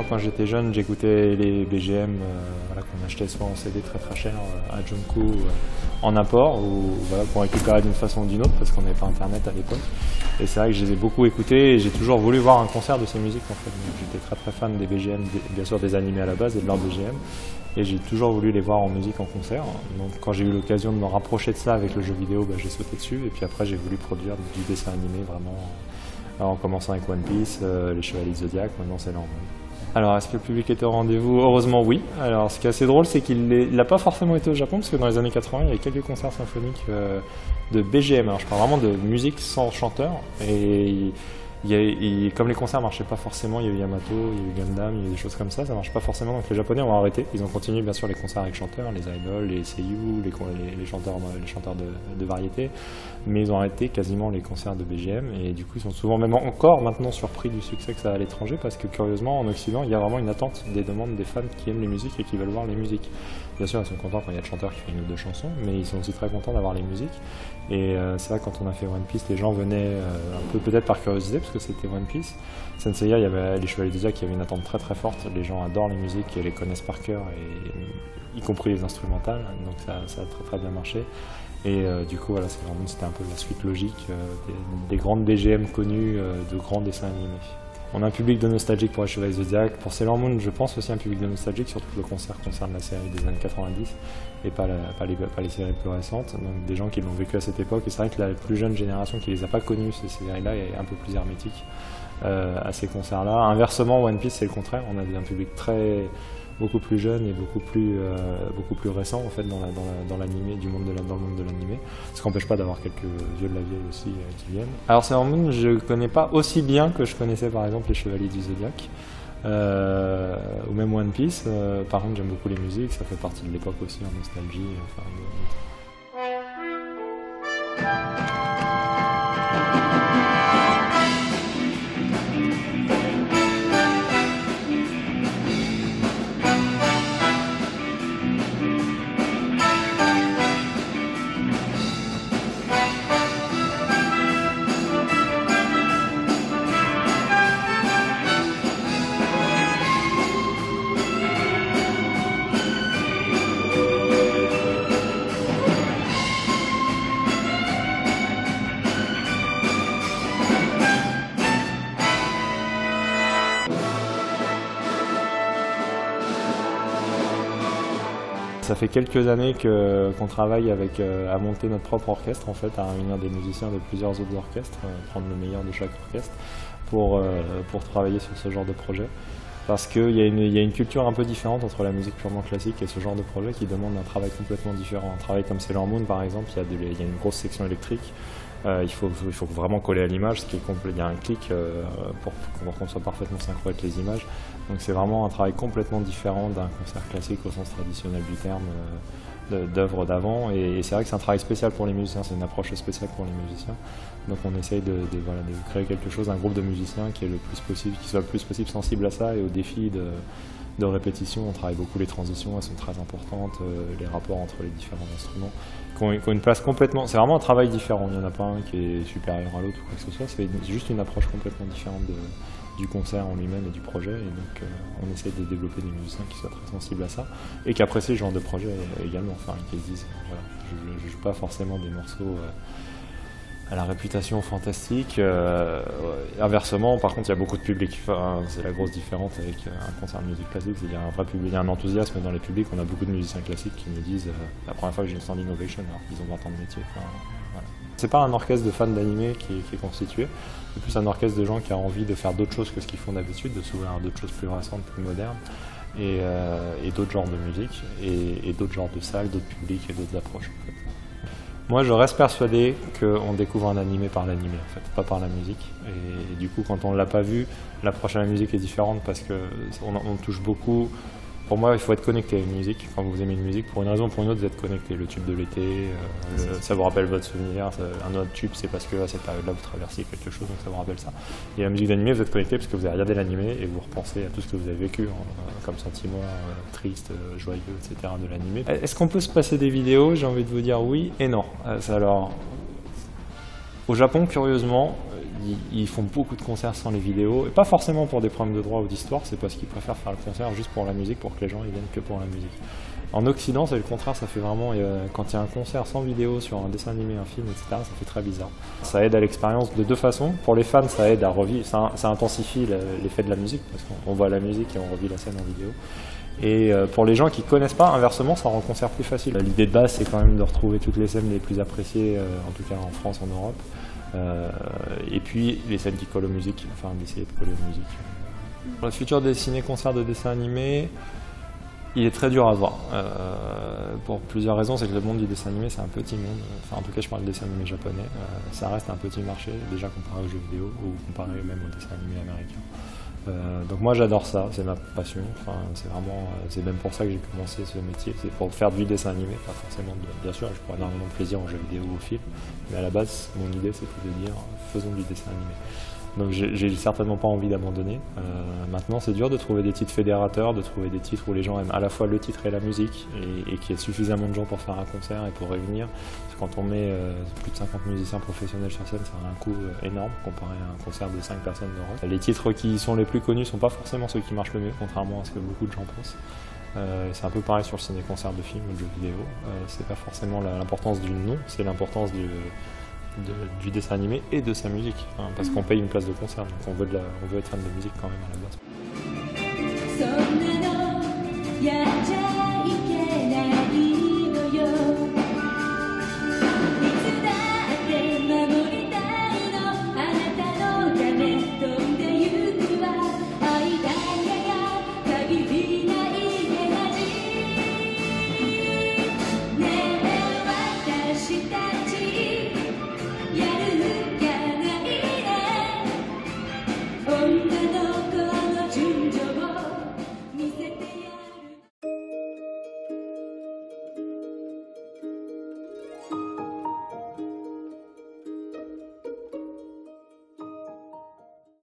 Moi, quand j'étais jeune, j'écoutais les BGM voilà, qu'on achetait soit en CD très cher à Junko en apport, ou voilà, qu'on récupérait d'une façon ou d'une autre parce qu'on n'avait pas internet à l'époque. Et c'est vrai que je les ai beaucoup écoutés et j'ai toujours voulu voir un concert de ces musiques en fait. J'étais très fan des BGM, bien sûr des animés à la base et de leurs BGM. Et j'ai toujours voulu les voir en musique en concert. Donc quand j'ai eu l'occasion de me rapprocher de ça avec le jeu vidéo, j'ai sauté dessus. Et puis après j'ai voulu produire du dessin animé vraiment. Alors, en commençant avec One Piece, les Chevaliers du Zodiac, maintenant c'est Sailor Moon. Alors est-ce que le public était au rendez-vous? Heureusement oui. Alors ce qui est assez drôle c'est qu'il n'a pas forcément été au Japon parce que dans les années 80 il y avait quelques concerts symphoniques de BGM. Alors je parle vraiment de musique sans chanteur. Et comme les concerts ne marchaient pas forcément, il y a eu Yamato, il y a eu Gundam, il y a eu des choses comme ça ne marche pas forcément, donc les Japonais ont arrêté. Ils ont continué bien sûr les concerts avec chanteurs, les idols, les seiyuu, les chanteurs de variété, mais ils ont arrêté quasiment les concerts de BGM, et du coup ils sont souvent même encore maintenant surpris du succès que ça a à l'étranger, parce que curieusement en Occident il y a vraiment une attente des demandes des fans qui aiment les musiques et qui veulent voir les musiques. Bien sûr ils sont contents quand il y a le chanteur qui fait une ou deux chansons, mais ils sont aussi très contents d'avoir les musiques. Et c'est vrai, quand on a fait One Piece, les gens venaient un peu peut-être par curiosité, parce que c'était One Piece. Senseiya, il y avait les Chevaliers du Zodiac, qui avait une attente très forte. Les gens adorent les musiques et les connaissent par cœur, y compris les instrumentales. Donc ça a très bien marché. Et du coup, voilà, Sailor Moon, c'était un peu la suite logique des grandes BGM connues, de grands dessins animés. On a un public de nostalgique pour les Chevaliers du Zodiac. Pour Sailor Moon, je pense aussi un public de nostalgique, surtout que le concert concerne la série des années 90 et pas les séries plus récentes. Donc des gens qui l'ont vécu à cette époque. Et c'est vrai que la plus jeune génération qui les a pas connues, ces séries-là, est un peu plus hermétique à ces concerts-là. Inversement, One Piece, c'est le contraire. On a un public beaucoup plus jeune et beaucoup plus récent en fait dans l'animé, dans le monde de l'animé. Ce qui n'empêche pas d'avoir quelques vieux de la vieille aussi qui viennent. Alors Sailor Moon, je ne connais pas aussi bien que je connaissais par exemple les Chevaliers du Zodiac. Ou même One Piece. Par contre, j'aime beaucoup les musiques, ça fait partie de l'époque aussi en nostalgie. Enfin, Ça fait quelques années qu'on travaille à monter notre propre orchestre, en fait, à réunir des musiciens de plusieurs autres orchestres, prendre le meilleur de chaque orchestre pour travailler sur ce genre de projet. Parce qu'il y a une culture un peu différente entre la musique purement classique et ce genre de projet qui demande un travail complètement différent. Un travail comme Sailor Moon, par exemple, il y a une grosse section électrique. Il faut vraiment coller à l'image, il y a un clic pour qu'on soit parfaitement synchro avec les images. Donc c'est vraiment un travail complètement différent d'un concert classique au sens traditionnel du terme, d'œuvre d'avant. Et c'est vrai que c'est un travail spécial pour les musiciens, c'est une approche spéciale pour les musiciens. Donc on essaye de créer quelque chose, un groupe de musiciens qui soit le plus possible sensible à ça et aux défis de répétition. On travaille beaucoup les transitions, elles sont très importantes, les rapports entre les différents instruments, qui ont une place complètement... C'est vraiment un travail différent, il n'y en a pas un qui est supérieur à l'autre ou quoi que ce soit, c'est juste une approche complètement différente du concert en lui-même et du projet, et donc on essaie de développer des musiciens qui soient très sensibles à ça, et qui apprécient ce genre de projet également, enfin, qui se disent, voilà, je ne joue pas forcément des morceaux à la réputation fantastique. Inversement, par contre, il y a beaucoup de public. Enfin, c'est la grosse différence avec un concert de musique classique. Il y a un vrai public, il y a un enthousiasme dans les publics. On a beaucoup de musiciens classiques qui me disent la première fois que j'ai une standing ovation, alors qu'ils ont 20 ans de métier. Enfin, voilà. C'est pas un orchestre de fans d'animé qui est constitué, c'est plus un orchestre de gens qui ont envie de faire d'autres choses que ce qu'ils font d'habitude, de s'ouvrir à d'autres choses plus récentes, plus modernes, et d'autres genres de musique, et d'autres genres de salles, d'autres publics et d'autres approches. En fait. Moi, je reste persuadé qu'on découvre un animé par l'animé, en fait, pas par la musique. Et du coup, quand on ne l'a pas vu, l'approche à la musique est différente parce qu'on touche beaucoup. Pour moi, il faut être connecté à une musique. Quand vous aimez une musique, pour une raison ou pour une autre, vous êtes connecté. Le tube de l'été, ça vous rappelle votre souvenir. Un autre tube, c'est parce que à cette période-là, vous traversiez quelque chose, donc ça vous rappelle ça. Et la musique d'animé, vous êtes connecté parce que vous avez regardé l'animé et vous repensez à tout ce que vous avez vécu, comme sentiment triste, joyeux, etc. de l'animé. Est-ce qu'on peut se passer des vidéos? J'ai envie de vous dire oui et non. Alors, au Japon, curieusement, ils font beaucoup de concerts sans les vidéos, et pas forcément pour des problèmes de droit ou d'histoire, c'est parce qu'ils préfèrent faire le concert juste pour la musique, pour que les gens ils viennent que pour la musique. En Occident, c'est le contraire, ça fait vraiment, quand il y a un concert sans vidéo sur un dessin animé, un film, etc., ça fait très bizarre. Ça aide à l'expérience de deux façons. Pour les fans, ça aide à revivre, ça intensifie l'effet de la musique, parce qu'on voit la musique et on revit la scène en vidéo. Et pour les gens qui ne connaissent pas, inversement, ça rend le concert plus facile. L'idée de base, c'est quand même de retrouver toutes les scènes les plus appréciées, en tout cas en France, en Europe. Et puis les scènes qui collent aux musiques, enfin d'essayer de coller aux musiques. Pour le futur des ciné-concerts de dessins animés, il est très dur à voir, pour plusieurs raisons. C'est que le monde du dessin animé, c'est un petit monde. Enfin, en tout cas, je parle de dessin animé japonais. Ça reste un petit marché, déjà comparé aux jeux vidéo ou comparé même aux dessins animés américains. Donc moi, j'adore ça, c'est ma passion. Enfin, c'est même pour ça que j'ai commencé ce métier. C'est pour faire du dessin animé, pas forcément. Bien sûr, je prends énormément de plaisir aux jeux vidéo ou aux films, mais à la base, mon idée, c'était de dire faisons du dessin animé. Donc j'ai certainement pas envie d'abandonner. Maintenant, c'est dur de trouver des titres fédérateurs, de trouver des titres où les gens aiment à la fois le titre et la musique, et qu'il y ait suffisamment de gens pour faire un concert et pour réunir. Parce que quand on met plus de 50 musiciens professionnels sur scène, ça a un coût énorme comparé à un concert de 5 personnes de rock. Les titres qui sont les plus connus ne sont pas forcément ceux qui marchent le mieux, contrairement à ce que beaucoup de gens pensent. C'est un peu pareil sur le ciné-concert de films ou de jeux vidéo. C'est pas forcément l'importance du nom, c'est l'importance du dessin animé et de sa musique, hein, parce qu'on paye une place de concert, donc on veut être fan de musique quand même à la base.